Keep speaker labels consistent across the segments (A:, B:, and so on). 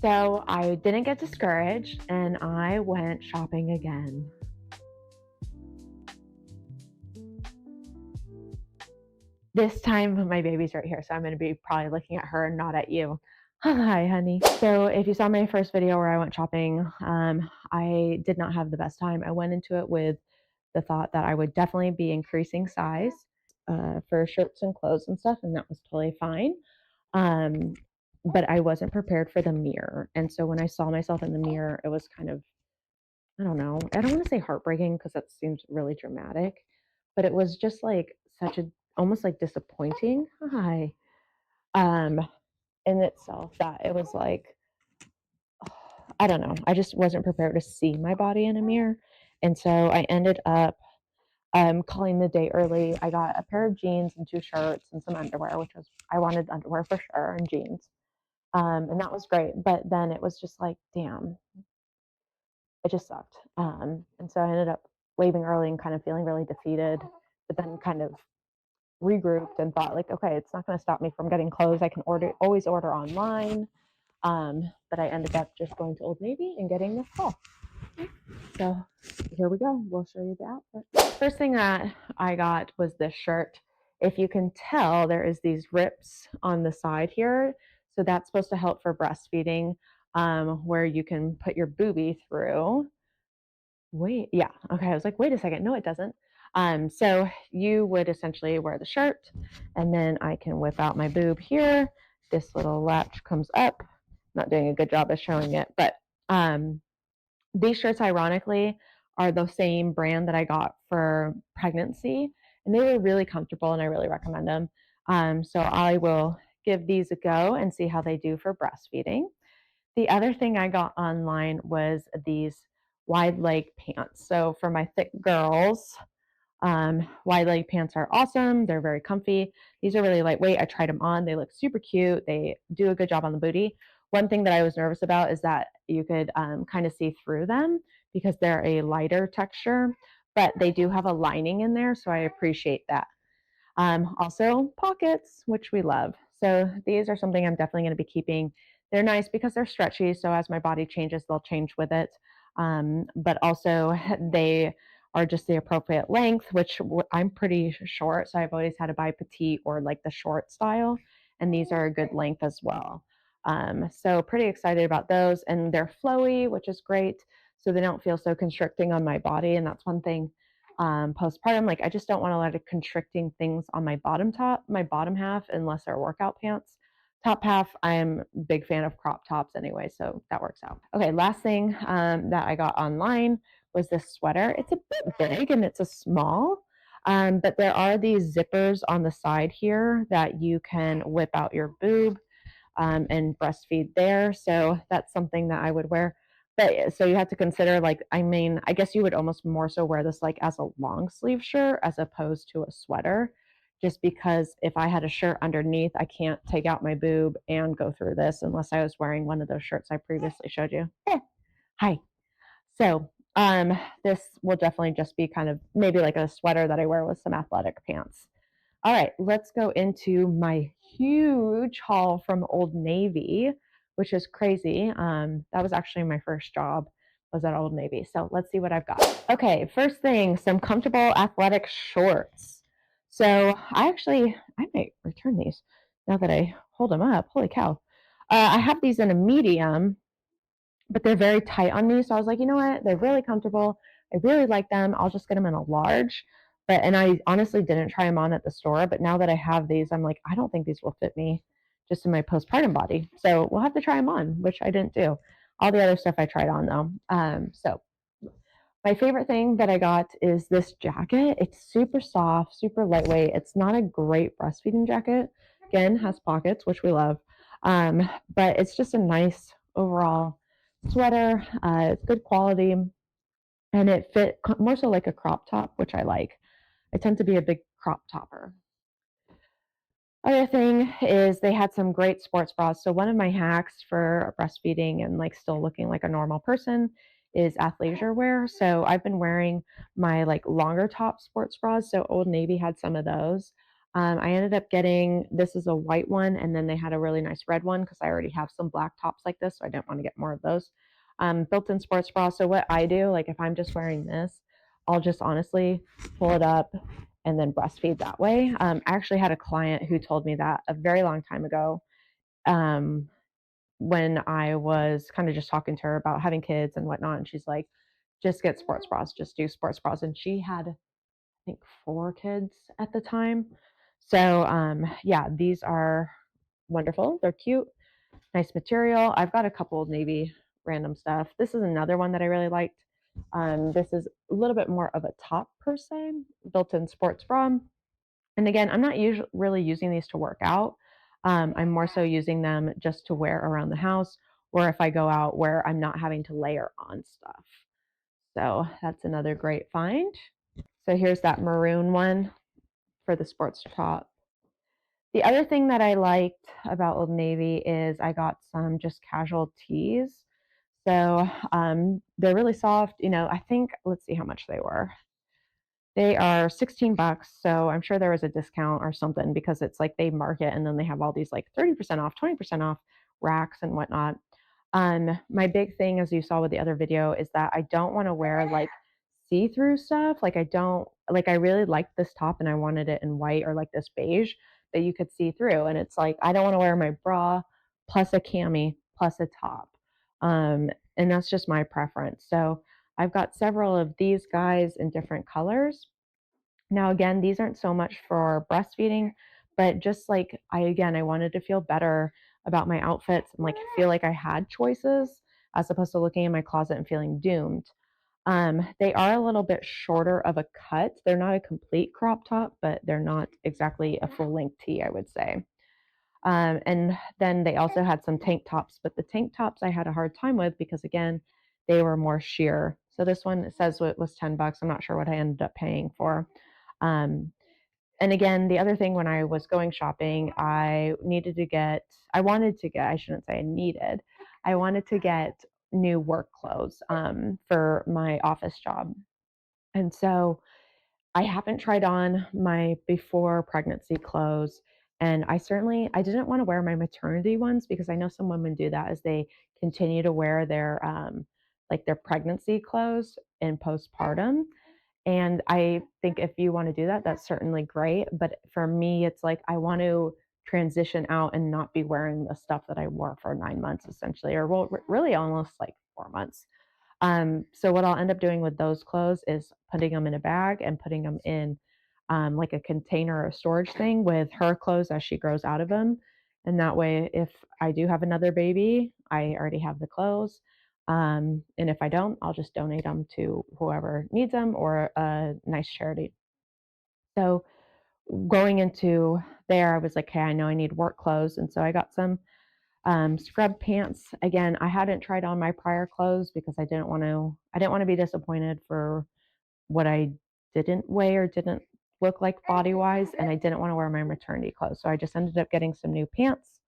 A: So I didn't get discouraged and I went shopping again. This time my baby's right here, so I'm going to be probably looking at her and not at you. Hi, honey. So if you saw my first video where I went shopping, I did not have the best time. I went into it with the thought that I would definitely be increasing size for shirts and clothes and stuff, and that was totally fine. Um, but I wasn't prepared for the mirror. And so when I saw myself in the mirror, it was kind of, I don't know, I don't want to say heartbreaking because that seems really dramatic, but it was just like such a, almost like disappointing. Hi. Um, in itself, that it was like, I don't know, I just wasn't prepared to see my body in a mirror. And so I ended up calling the day early. I got a pair of jeans and 2 shirts and some underwear, which was, I wanted underwear for sure and jeans. And that was great. But then it was just like, damn, it just sucked. And so I ended up leaving early and kind of feeling really defeated, but then kind of regrouped and thought like, okay, it's not going to stop me from getting clothes. I can always order online. But I ended up just going to Old Navy and getting this haul. So here we go. We'll show you the outfit. First thing that I got was this shirt. If you can tell, there is these rips on the side here. So that's supposed to help for breastfeeding, where you can put your boobie through. Wait, yeah. Okay. I was like, wait a second. No, it doesn't. So you would essentially wear the shirt, and then I can whip out my boob here. This little latch comes up. Not doing a good job of showing it, but these shirts, ironically, are the same brand that I got for pregnancy, and they were really comfortable, and I really recommend them. So I will give these a go and see how they do for breastfeeding. The other thing I got online was these wide leg pants. So for my thick girls, wide leg pants are awesome. They're very comfy. These are really lightweight. I tried them on. They look super cute. They do a good job on the booty. One thing that I was nervous about is that you could kind of see through them because they're a lighter texture, but they do have a lining in there. So I appreciate that. Also, pockets, which we love. So these are something I'm definitely going to be keeping. They're nice because they're stretchy. So as my body changes, they'll change with it. But also, they are just the appropriate length, which I'm pretty short. So I've always had to buy petite or like the short style. And these are a good length as well. So pretty excited about those. And they're flowy, which is great. So they don't feel so constricting on my body. And that's one thing postpartum. Like I just don't want a lot of constricting things on my bottom half, unless they're workout pants. Top half, I'm a big fan of crop tops anyway, so that works out. Okay, last thing that I got online was this sweater. It's a bit big and it's a small, but there are these zippers on the side here that you can whip out your boob and breastfeed there. So that's something that I would wear. But so you have to consider, like, I mean, I guess you would almost more so wear this like as a long sleeve shirt as opposed to a sweater, just because if I had a shirt underneath, I can't take out my boob and go through this unless I was wearing one of those shirts I previously showed you. Hi. So this will definitely just be kind of maybe like a sweater that I wear with some athletic pants. All right, let's go into my huge haul from Old Navy, which is crazy. That was actually my first job, was at Old Navy. So let's see what I've got. Okay, first thing, some comfortable athletic shorts. So I might return these now that I hold them up. Holy cow. I have these in a medium, but they're very tight on me. So I was like, you know what? They're really comfortable. I really like them. I'll just get them in a large. And I honestly didn't try them on at the store, but now that I have these, I'm like, I don't think these will fit me just in my postpartum body. So we'll have to try them on, which I didn't do. All the other stuff I tried on though. So my favorite thing that I got is this jacket. It's super soft, super lightweight. It's not a great breastfeeding jacket. Again, has pockets, which we love. But it's just a nice overall sweater. It's good quality, and it fit more so like a crop top, which I like. I tend to be a big crop topper. Other thing is they had some great sports bras. So one of my hacks for breastfeeding and like still looking like a normal person is athleisure wear. So I've been wearing my like longer top sports bras. So Old Navy had some of those. I ended up getting, this is a white one, and then they had a really nice red one because I already have some black tops like this, so I didn't want to get more of those. Built-in sports bra. So what I do, like if I'm just wearing this, I'll just honestly pull it up and then breastfeed that way. I actually had a client who told me that a very long time ago, um, when I was kind of just talking to her about having kids and whatnot. And she's like, just get sports bras, just do sports bras. And she had, I think, 4 kids at the time. So yeah, these are wonderful. They're cute, nice material. I've got a couple of navy random stuff. This is another one that I really liked. This is a little bit more of a top per se, built-in sports bra. And again, I'm not really using these to work out. I'm more so using them just to wear around the house, or if I go out where I'm not having to layer on stuff. So that's another great find. So here's that maroon one for the sports top. The other thing that I liked about Old Navy is I got some just casual tees. So they're really soft. I think, let's see how much they were. They are $16, so I'm sure there was a discount or something because it's like they market and then they have all these like 30% off, 20% off racks and whatnot. My big thing, as you saw with the other video, is that I don't want to wear like see-through stuff. Like I don't like I really liked this top and I wanted it in white or like this beige that you could see through. And it's like I don't want to wear my bra plus a cami plus a top. And that's just my preference. So I've got several of these guys in different colors. Now, again, these aren't so much for breastfeeding, but just like I wanted to feel better about my outfits and like feel like I had choices as opposed to looking in my closet and feeling doomed. They are a little bit shorter of a cut. They're not a complete crop top, but they're not exactly a full length tee, I would say. And then they also had some tank tops, but the tank tops I had a hard time with because again, they were more sheer. So this one, it says it was $10. I'm not sure what I ended up paying for. Um, and again, the other thing when I was going shopping, I wanted to get, I shouldn't say I needed, I wanted to get new work clothes for my office job. And so I haven't tried on my before pregnancy clothes. And I didn't want to wear my maternity ones because I know some women do that as they continue to wear their like their pregnancy clothes in postpartum. And I think if you want to do that, that's certainly great. But for me, it's like I want to transition out and not be wearing the stuff that I wore for 9 months, essentially, or well, really almost like 4 months. So what I'll end up doing with those clothes is putting them in a bag and putting them in like a container or storage thing with her clothes as she grows out of them. And that way, if I do have another baby, I already have the clothes. And if I don't, I'll just donate them to whoever needs them or a nice charity. So going into there, I was like, hey, I know I need work clothes. And so I got some scrub pants. Again, I hadn't tried on my prior clothes because I didn't want to be disappointed for what I didn't weigh or didn't look like body wise. And I didn't want to wear my maternity clothes. So I just ended up getting some new pants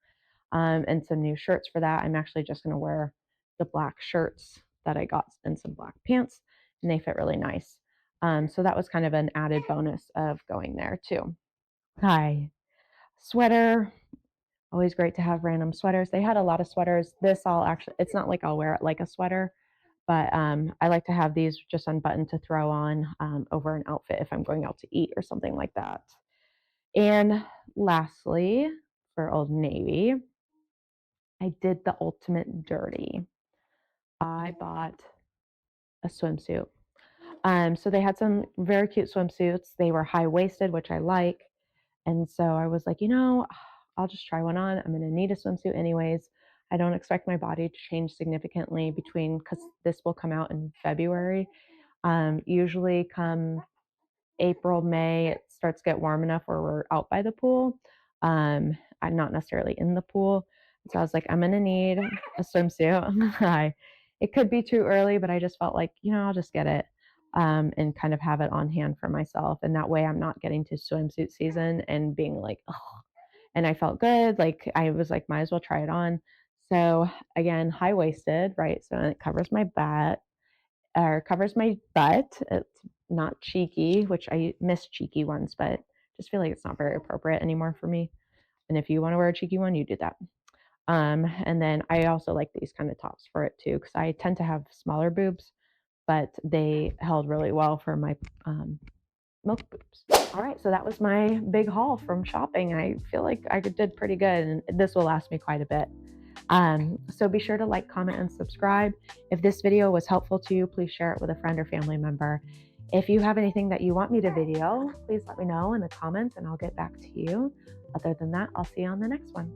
A: and some new shirts for that. I'm actually just going to wear the black shirts that I got and some black pants, and they fit really nice. So that was kind of an added bonus of going there too. Hi. Sweater. Always great to have random sweaters. They had a lot of sweaters. It's not like I'll wear it like a sweater, but I like to have these just unbuttoned to throw on over an outfit if I'm going out to eat or something like that. And lastly, for Old Navy, I did the ultimate dirty. I bought a swimsuit. So they had some very cute swimsuits. They were high waisted, which I like. And so I was like, I'll just try one on. I'm going to need a swimsuit anyways. I don't expect my body to change significantly because this will come out in February. Usually come April, May, it starts to get warm enough where we're out by the pool. I'm not necessarily in the pool. So I was like, I'm going to need a swimsuit. It could be too early, but I just felt like, I'll just get it and kind of have it on hand for myself. And that way I'm not getting to swimsuit season and being like, oh, and I felt good. Like I was like, might as well try it on. So again, high waisted, right? So it covers my butt or covers my butt. It's not cheeky, which I miss cheeky ones, but just feel like it's not very appropriate anymore for me. And if you want to wear a cheeky one, you do that. And then I also like these kind of tops for it too, because I tend to have smaller boobs, but they held really well for my milk boobs. All right, so that was my big haul from shopping. I feel like I did pretty good, and this will last me quite a bit. So be sure to like, comment, and subscribe. If this video was helpful to you, please share it with a friend or family member. If you have anything that you want me to video, please let me know in the comments and I'll get back to you. Other than that, I'll see you on the next one.